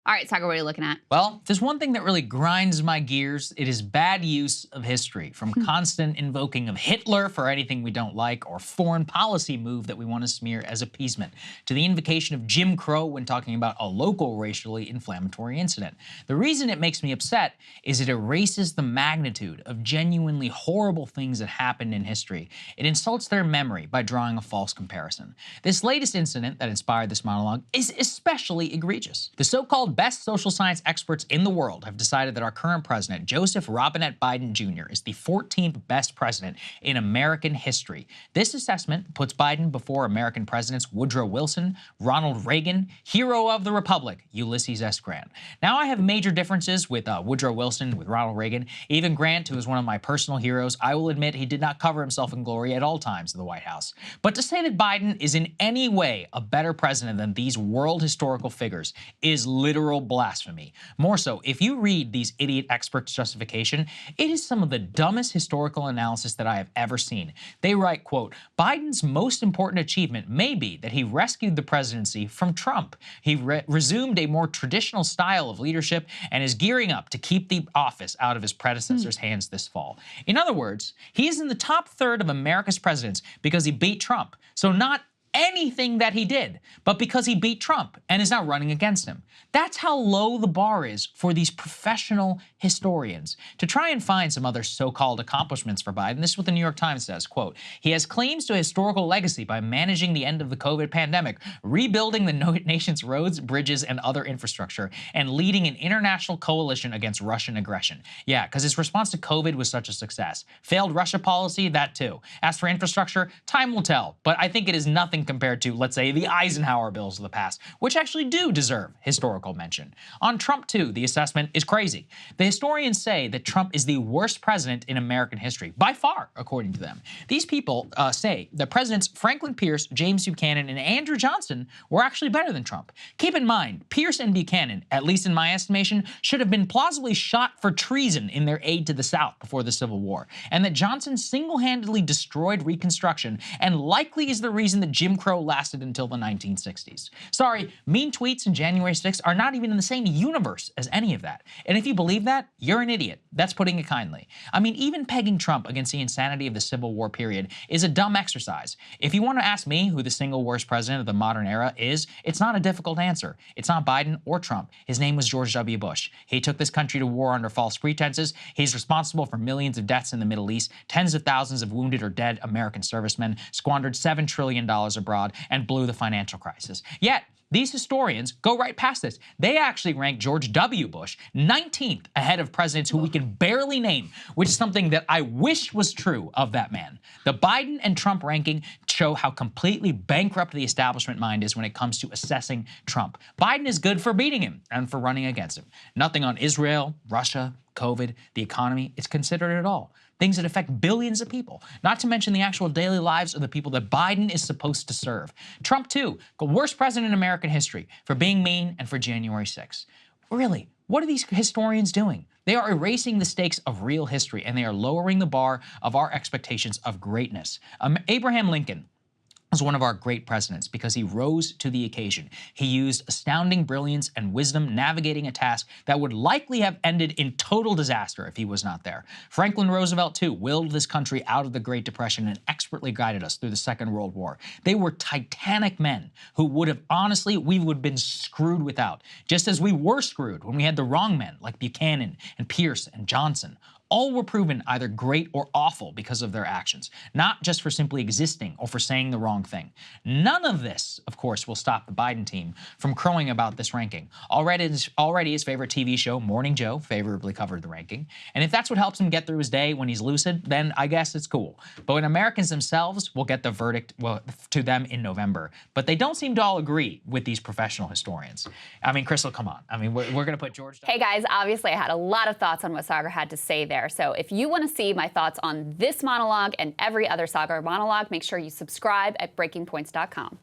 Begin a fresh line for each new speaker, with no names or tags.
All right, Saagar, what are you looking at?
Well, if there's one thing that really grinds my gears, it is bad use of history, from constant invoking of Hitler for anything we don't like or foreign policy move that we want to smear as appeasement, to the invocation of Jim Crow when talking about a local racially inflammatory incident. The reason it makes me upset is it erases the magnitude of genuinely horrible things that happened in history. It insults their memory by drawing a false comparison. This latest incident that inspired this monologue is especially egregious. The so-called best social science experts in the world have decided that our current president, Joseph Robinette Biden Jr., is the 14th best president in American history. This assessment puts Biden before American presidents Woodrow Wilson, Ronald Reagan, hero of the Republic, Ulysses S. Grant. Now, I have major differences with Woodrow Wilson, with Ronald Reagan, even Grant, who is one of my personal heroes. I will admit he did not cover himself in glory at all times in the White House. But to say that Biden is in any way a better president than these world historical figures is literal blasphemy. More so, if you read these idiot experts' justification, it is some of the dumbest historical analysis that I have ever seen. They write, quote, Biden's most important achievement may be that he rescued the presidency from Trump. He resumed a more traditional style of leadership and is gearing up to keep the office out of his predecessor's hands this fall. In other words, he is in the top third of America's presidents because he beat Trump. So not anything that he did, but because he beat Trump and is now running against him. That's how low the bar is for these professional historians. To try and find some other so-called accomplishments for Biden, this is what the New York Times says, quote, he has claims to a historical legacy by managing the end of the COVID pandemic, rebuilding the nation's roads, bridges, and other infrastructure, and leading an international coalition against Russian aggression. Yeah, because his response to COVID was such a success. Failed Russia policy, that too. As for infrastructure, time will tell, but I think it is nothing compared to, let's say, the Eisenhower bills of the past, which actually do deserve historical mention. On Trump, too, the assessment is crazy. The historians say that Trump is the worst president in American history, by far, according to them. These people say that Presidents Franklin Pierce, James Buchanan, and Andrew Johnson were actually better than Trump. Keep in mind, Pierce and Buchanan, at least in my estimation, should have been plausibly shot for treason in their aid to the South before the Civil War, and that Johnson single-handedly destroyed Reconstruction and likely is the reason that Jim Crow lasted until the 1960s. Sorry, mean tweets and January 6th are not even in the same universe as any of that. And if you believe that, you're an idiot. That's putting it kindly. I mean, even pegging Trump against the insanity of the Civil War period is a dumb exercise. If you want to ask me who the single worst president of the modern era is, it's not a difficult answer. It's not Biden or Trump. His name was George W. Bush. He took this country to war under false pretenses. He's responsible for millions of deaths in the Middle East, tens of thousands of wounded or dead American servicemen, squandered $7 trillion abroad, and blew the financial crisis. Yet, these historians go right past this. They actually rank George W. Bush 19th ahead of presidents who we can barely name, which is something that I wish was true of that man. The Biden and Trump ranking show how completely bankrupt the establishment mind is when it comes to assessing Trump. Biden is good for beating him and for running against him. Nothing on Israel, Russia, COVID, the economy, it's considered at all. Things that affect billions of people, not to mention the actual daily lives of the people that Biden is supposed to serve. Trump, too, the worst president in American history for being mean and for January 6th. Really, what are these historians doing? They are erasing the stakes of real history, and they are lowering the bar of our expectations of greatness. Abraham Lincoln was one of our great presidents because he rose to the occasion. He used astounding brilliance and wisdom navigating a task that would likely have ended in total disaster if he was not there. Franklin Roosevelt, too, willed this country out of the Great Depression and expertly guided us through the Second World War. They were titanic men who would have, honestly, we would have been screwed without, just as we were screwed when we had the wrong men like Buchanan and Pierce and Johnson. All were proven either great or awful because of their actions, not just for simply existing or for saying the wrong thing. None of this, of course, will stop the Biden team from crowing about this ranking. Already his favorite TV show, Morning Joe, favorably covered the ranking. And if that's what helps him get through his day when he's lucid, then I guess it's cool. But when Americans themselves will get the verdict to them in November. But they don't seem to all agree with these professional historians. I mean, Krystal, come on. I mean, we're going to put George...
Hey, guys, obviously I had a lot of thoughts on what Saagar had to say there. So if you want to see my thoughts on this monologue and every other Saagar monologue, make sure you subscribe at breakingpoints.com.